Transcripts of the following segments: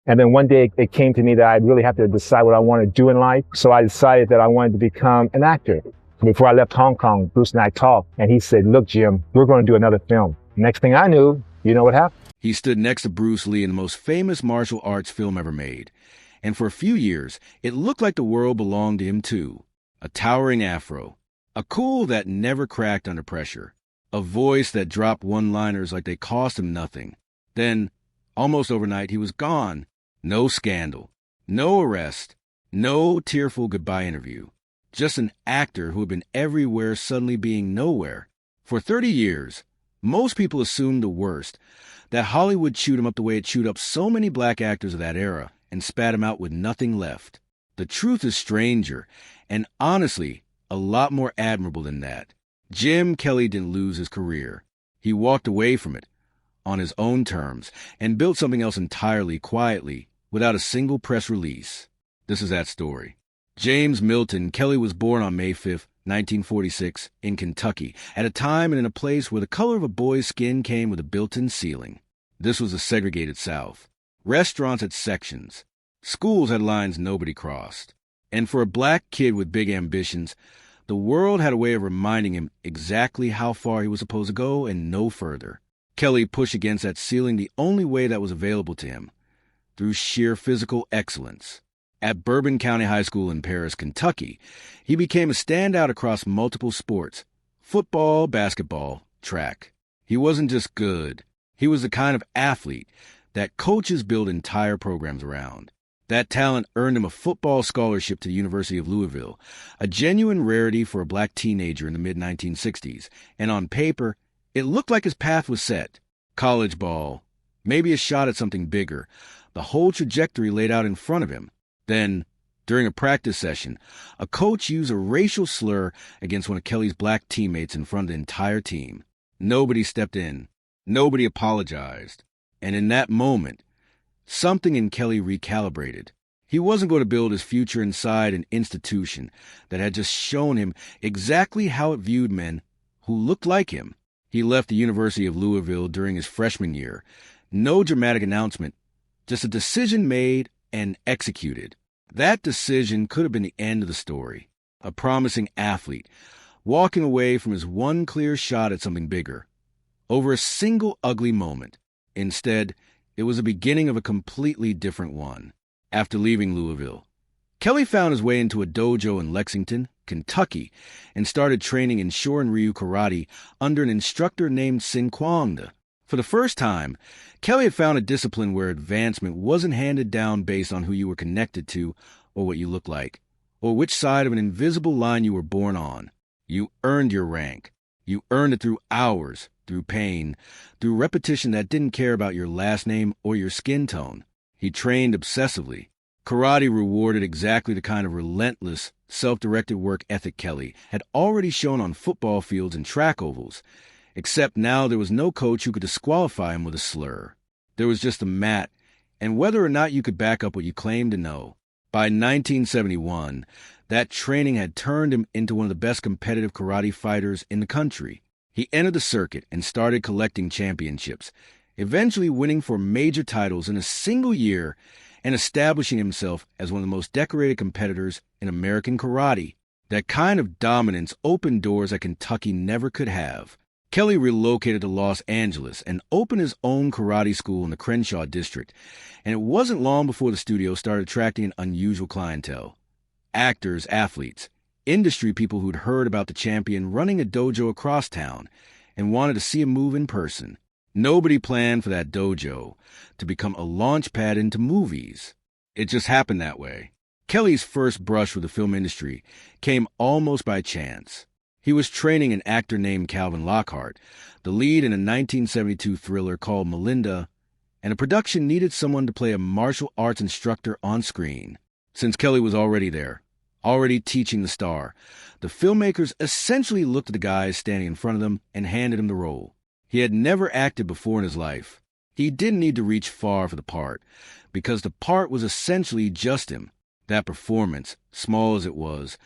And then one day it came to me that I really have to decide what I want to do in life. So I decided that I wanted to become an actor. Before I left Hong Kong, Bruce and I talked, and he said, look, Jim, we're going to do another film. Next thing I knew, you know what happened? He stood next to Bruce Lee in the most famous martial arts film ever made. And for a few years, it looked like the world belonged to him too. A towering afro, a cool that never cracked under pressure, a voice that dropped one-liners like they cost him nothing. Then, almost overnight, he was gone. No scandal, no arrest, no tearful goodbye interview. Just an actor who had been everywhere suddenly being nowhere. For 30 years, most people assumed the worst, that Hollywood chewed him up the way it chewed up so many black actors of that era and spat him out with nothing left. The truth is stranger, and honestly, a lot more admirable than that. Jim Kelly didn't lose his career. He walked away from it, on his own terms, and built something else entirely quietly, without a single press release. This is that story. James Milton Kelly was born on May 5, 1946, in Kentucky, at a time and in a place where the color of a boy's skin came with a built-in ceiling. This was a segregated South. Restaurants had sections. Schools had lines nobody crossed. And for a black kid with big ambitions, the world had a way of reminding him exactly how far he was supposed to go and no further. Kelly pushed against that ceiling the only way that was available to him, through sheer physical excellence. At Bourbon County High School in Paris, Kentucky, he became a standout across multiple sports: football, basketball, track. He wasn't just good. He was the kind of athlete that coaches build entire programs around. That talent earned him a football scholarship to the University of Louisville, a genuine rarity for a black teenager in the mid-1960s, and on paper, it looked like his path was set. College ball, maybe a shot at something bigger, the whole trajectory laid out in front of him. Then, during a practice session, a coach used a racial slur against one of Kelly's black teammates in front of the entire team. Nobody stepped in. Nobody apologized. And in that moment, something in Kelly recalibrated. He wasn't going to build his future inside an institution that had just shown him exactly how it viewed men who looked like him. He left the University of Louisville during his freshman year. No dramatic announcement, just a decision made and executed. That decision could have been the end of the story. A promising athlete, walking away from his one clear shot at something bigger, over a single ugly moment. Instead, it was the beginning of a completely different one. After leaving Louisville, Kelly found his way into a dojo in Lexington, Kentucky, and started training in Shorin-ryu karate under an instructor named Sin Kwangda. For the first time, Kelly had found a discipline where advancement wasn't handed down based on who you were connected to or what you looked like, or which side of an invisible line you were born on. You earned your rank. You earned it through hours, through pain, through repetition that didn't care about your last name or your skin tone. He trained obsessively. Karate rewarded exactly the kind of relentless, self-directed work ethic Kelly had already shown on football fields and track ovals. Except now there was no coach who could disqualify him with a slur. There was just a mat, and whether or not you could back up what you claimed to know. By 1971, that training had turned him into one of the best competitive karate fighters in the country. He entered the circuit and started collecting championships, eventually winning 4 major titles in a single year and establishing himself as one of the most decorated competitors in American karate. That kind of dominance opened doors that Kentucky never could have. Kelly relocated to Los Angeles and opened his own karate school in the Crenshaw district, and it wasn't long before the studio started attracting an unusual clientele. Actors, athletes, industry people who'd heard about the champion running a dojo across town and wanted to see him move in person. Nobody planned for that dojo to become a launch pad into movies. It just happened that way. Kelly's first brush with the film industry came almost by chance. He was training an actor named Calvin Lockhart, the lead in a 1972 thriller called Melinda, and a production needed someone to play a martial arts instructor on screen. Since Kelly was already there, already teaching the star, the filmmakers essentially looked at the guys standing in front of them and handed him the role. He had never acted before in his life. He didn't need to reach far for the part, because the part was essentially just him. That performance, small as it was,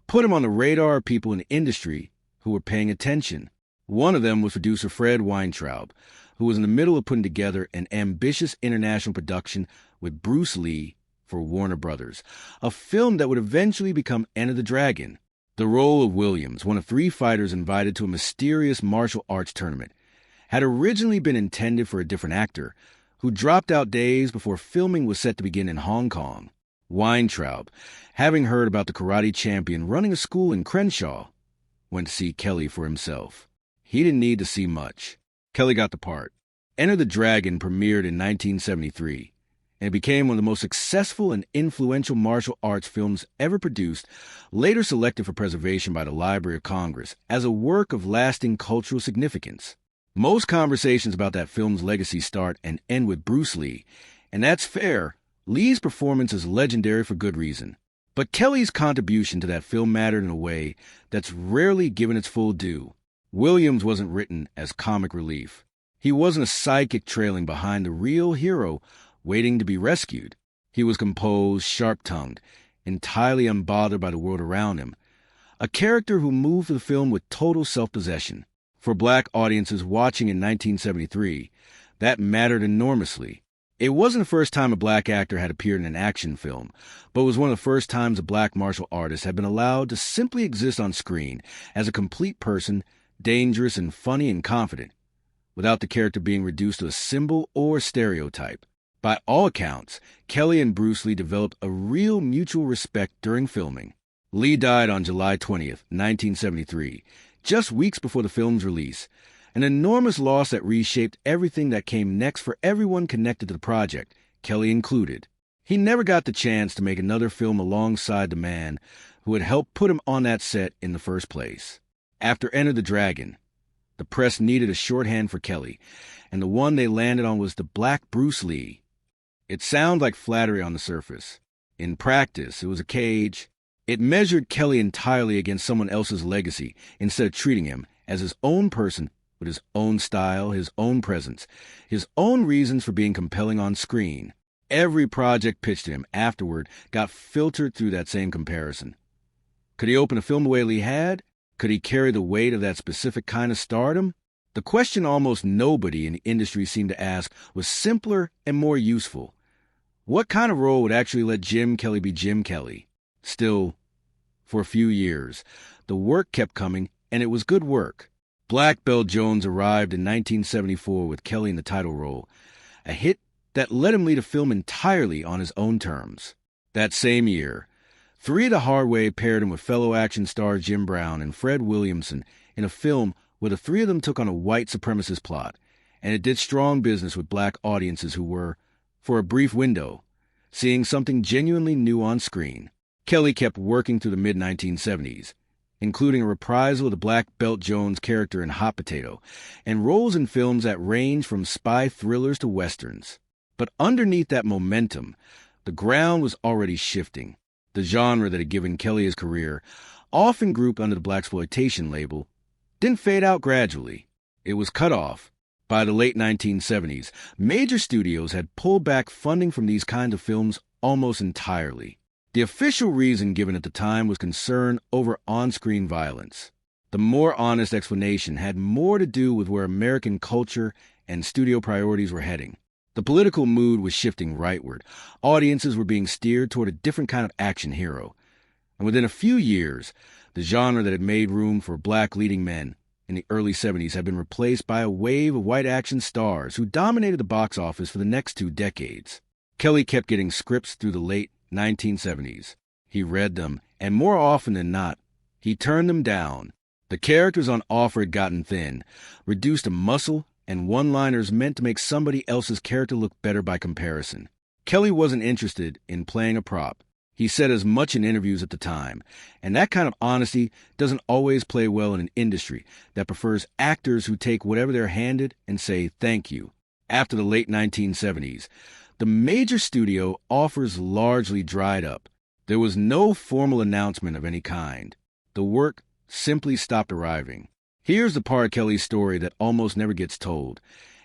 put him on the radar of people in the industry who were paying attention. One of them was producer Fred Weintraub, who was in the middle of putting together an ambitious international production with Bruce Lee for Warner Brothers, a film that would eventually become Enter the Dragon. The role of Williams, one of 3 fighters invited to a mysterious martial arts tournament, had originally been intended for a different actor, who dropped out days before filming was set to begin in Hong Kong. Weintraub, having heard about the karate champion running a school in Crenshaw, went to see Kelly for himself. He didn't need to see much. Kelly got the part. Enter the Dragon premiered in 1973, and it became one of the most successful and influential martial arts films ever produced, later selected for preservation by the Library of Congress as a work of lasting cultural significance. Most conversations about that film's legacy start and end with Bruce Lee, and that's fair. Lee's performance is legendary for good reason. But Kelly's contribution to that film mattered in a way that's rarely given its full due. Williams wasn't written as comic relief. He wasn't a sidekick trailing behind the real hero waiting to be rescued. He was composed, sharp-tongued, entirely unbothered by the world around him. A character who moved through the film with total self-possession. For black audiences watching in 1973, that mattered enormously. It wasn't the first time a black actor had appeared in an action film, but it was one of the first times a black martial artist had been allowed to simply exist on screen as a complete person, dangerous and funny and confident, without the character being reduced to a symbol or stereotype. By all accounts, Kelly and Bruce Lee developed a real mutual respect during filming. Lee died on July 20th, 1973, just weeks before the film's release, an enormous loss that reshaped everything that came next for everyone connected to the project, Kelly included. He never got the chance to make another film alongside the man who had helped put him on that set in the first place. After Enter the Dragon, the press needed a shorthand for Kelly, and the one they landed on was the Black Bruce Lee. It sounded like flattery on the surface. In practice, it was a cage. It measured Kelly entirely against someone else's legacy instead of treating him as his own person with his own style, his own presence, his own reasons for being compelling on screen. Every project pitched to him afterward got filtered through that same comparison. Could he open a film the way Lee had? Could he carry the weight of that specific kind of stardom? The question almost nobody in the industry seemed to ask was simpler and more useful. What kind of role would actually let Jim Kelly be Jim Kelly? Still, for a few years, the work kept coming, and it was good work. Black Belt Jones arrived in 1974 with Kelly in the title role, a hit that let him lead a film entirely on his own terms. That same year, Three the Hard Way paired him with fellow action stars Jim Brown and Fred Williamson in a film where the 3 of them took on a white supremacist plot, and it did strong business with black audiences who were, for a brief window, seeing something genuinely new on screen. Kelly kept working through the mid-1970s, including a reprisal of the Black Belt Jones character in Hot Potato, and roles in films that range from spy thrillers to westerns. But underneath that momentum, the ground was already shifting. The genre that had given Kelly his career, often grouped under the blaxploitation label, didn't fade out gradually. It was cut off. By the late 1970s, major studios had pulled back funding from these kinds of films almost entirely. The official reason given at the time was concern over on-screen violence. The more honest explanation had more to do with where American culture and studio priorities were heading. The political mood was shifting rightward. Audiences were being steered toward a different kind of action hero. And within a few years, the genre that had made room for black leading men in the early 70s had been replaced by a wave of white action stars who dominated the box office for the next 2 decades. Kelly kept getting scripts through the late 1970s. He read them, and more often than not, he turned them down. The characters on offer had gotten thin, reduced to muscle, and one-liners meant to make somebody else's character look better by comparison. Kelly wasn't interested in playing a prop. He said as much in interviews at the time, and that kind of honesty doesn't always play well in an industry that prefers actors who take whatever they're handed and say thank you. After the late 1970s, the major studio offers largely dried up. There was no formal announcement of any kind. The work simply stopped arriving. Here's the part of Kelly's story that almost never gets told,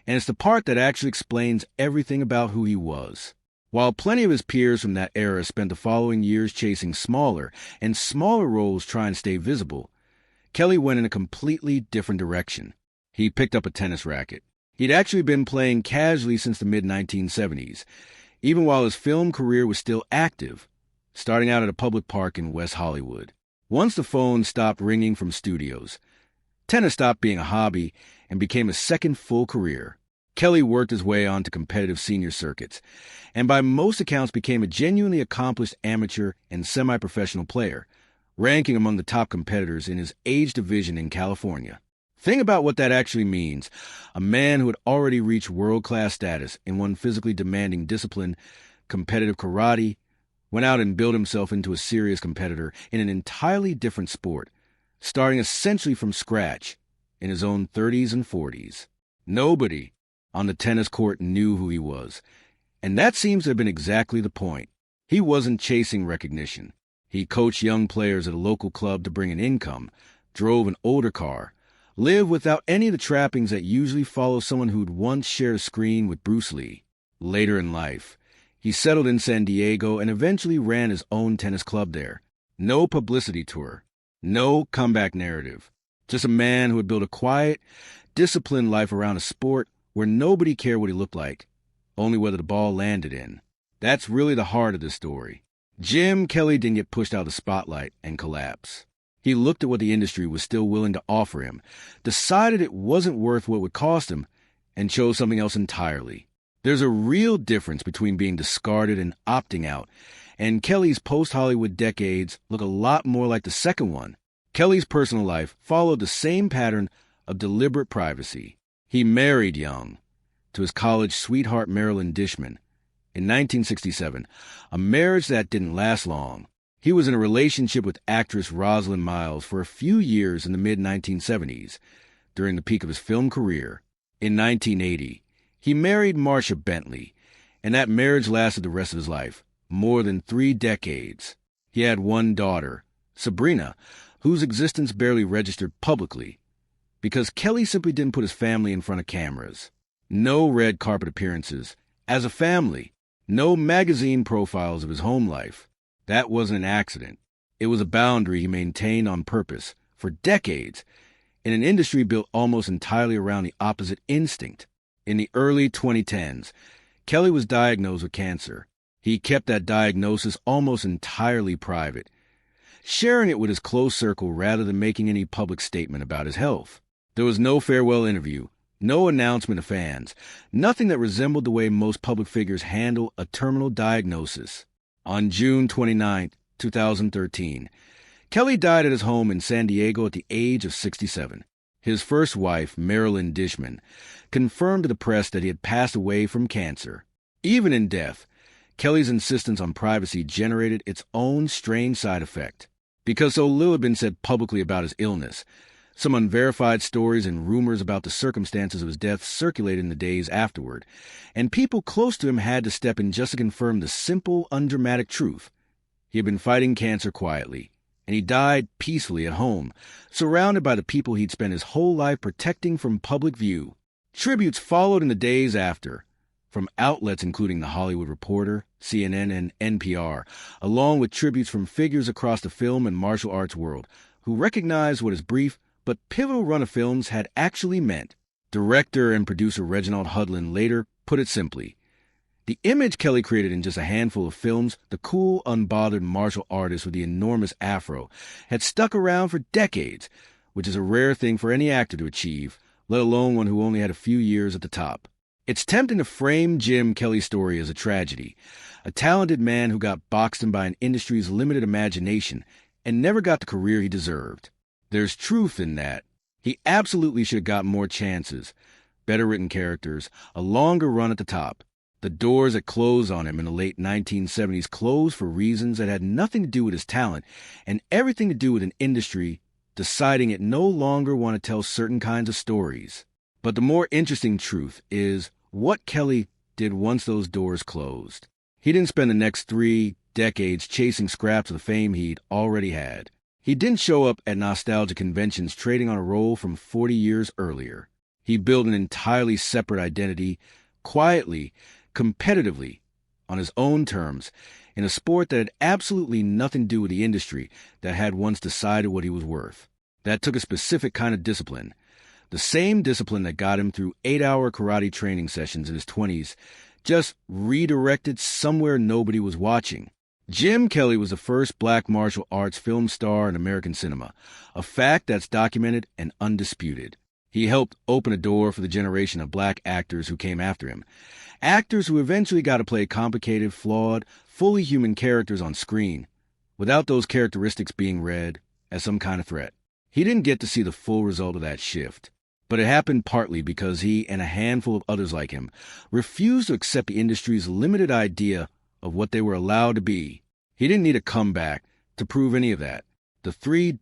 and it's the part that actually explains everything about who he was. While plenty of his peers from that era spent the following years chasing smaller and smaller roles trying to stay visible, Kelly went in a completely different direction. He picked up a tennis racket. He'd actually been playing casually since the mid-1970s, even while his film career was still active, starting out at a public park in West Hollywood. Once the phone stopped ringing from studios, tennis stopped being a hobby and became a second full career. Kelly worked his way onto competitive senior circuits, and by most accounts became a genuinely accomplished amateur and semi-professional player, ranking among the top competitors in his age division in California. Think about what that actually means. A man who had already reached world-class status in one physically demanding discipline, competitive karate, went out and built himself into a serious competitor in an entirely different sport, starting essentially from scratch in his own 30s and 40s. Nobody on the tennis court knew who he was, and that seems to have been exactly the point. He wasn't chasing recognition. He coached young players at a local club to bring in income, drove an older car, lived without any of the trappings that usually follow someone who'd once shared a screen with Bruce Lee. Later in life, he settled in San Diego and eventually ran his own tennis club there. No publicity tour, no comeback narrative. Just a man who had built a quiet, disciplined life around a sport where nobody cared what he looked like, only whether the ball landed in. That's really the heart of this story. Jim Kelly didn't get pushed out of the spotlight and collapse. He looked at what the industry was still willing to offer him, decided it wasn't worth what it would cost him, and chose something else entirely. There's a real difference between being discarded and opting out, and Kelly's post-Hollywood decades look a lot more like the second one. Kelly's personal life followed the same pattern of deliberate privacy. He married young, to his college sweetheart Marilyn Dishman, in 1967, a marriage that didn't last long. He was in a relationship with actress Rosalind Miles for a few years in the mid-1970s, during the peak of his film career. In 1980, he married Marcia Bentley, and that marriage lasted the rest of his life, more than 3 decades. He had one daughter, Sabrina, whose existence barely registered publicly, because Kelly simply didn't put his family in front of cameras. No red carpet appearances, as a family, no magazine profiles of his home life. That wasn't an accident. It was a boundary he maintained on purpose for decades in an industry built almost entirely around the opposite instinct. In the early 2010s, Kelly was diagnosed with cancer. He kept that diagnosis almost entirely private, sharing it with his close circle rather than making any public statement about his health. There was no farewell interview, no announcement to fans, nothing that resembled the way most public figures handle a terminal diagnosis. On June 29, 2013, Kelly died at his home in San Diego at the age of 67. His first wife, Marilyn Dishman, confirmed to the press that he had passed away from cancer. Even in death, Kelly's insistence on privacy generated its own strange side effect. Because so little had been said publicly about his illness, some unverified stories and rumors about the circumstances of his death circulated in the days afterward, and people close to him had to step in just to confirm the simple, undramatic truth. He had been fighting cancer quietly, and he died peacefully at home, surrounded by the people he'd spent his whole life protecting from public view. Tributes followed in the days after, from outlets including The Hollywood Reporter, CNN, and NPR, along with tributes from figures across the film and martial arts world who recognized what his brief but pivotal run of films had actually meant. Director and producer Reginald Hudlin later put it simply: the image Kelly created in just a handful of films, the cool, unbothered martial artist with the enormous afro, had stuck around for decades, which is a rare thing for any actor to achieve, let alone one who only had a few years at the top. It's tempting to frame Jim Kelly's story as a tragedy, a talented man who got boxed in by an industry's limited imagination and never got the career he deserved. There's truth in that. He absolutely should have gotten more chances, better written characters, a longer run at the top. The doors that closed on him in the late 1970s closed for reasons that had nothing to do with his talent and everything to do with an industry deciding it no longer wanted to tell certain kinds of stories. But the more interesting truth is what Kelly did once those doors closed. He didn't spend the next 3 decades chasing scraps of the fame he'd already had. He didn't show up at nostalgia conventions trading on a role from 40 years earlier. He built an entirely separate identity, quietly, competitively, on his own terms, in a sport that had absolutely nothing to do with the industry that had once decided what he was worth. That took a specific kind of discipline, The same discipline that got him through 8-hour karate training sessions in his 20s, just redirected somewhere nobody was watching. Jim Kelly was the first black martial arts film star in American cinema, a fact that's documented and undisputed. He helped open a door for the generation of black actors who came after him. Actors who eventually got to play complicated, flawed, fully human characters on screen, without those characteristics being read as some kind of threat. He didn't get to see the full result of that shift, but it happened partly because he and a handful of others like him refused to accept the industry's limited idea of what they were allowed to be. He didn't need a comeback to prove any of that. The three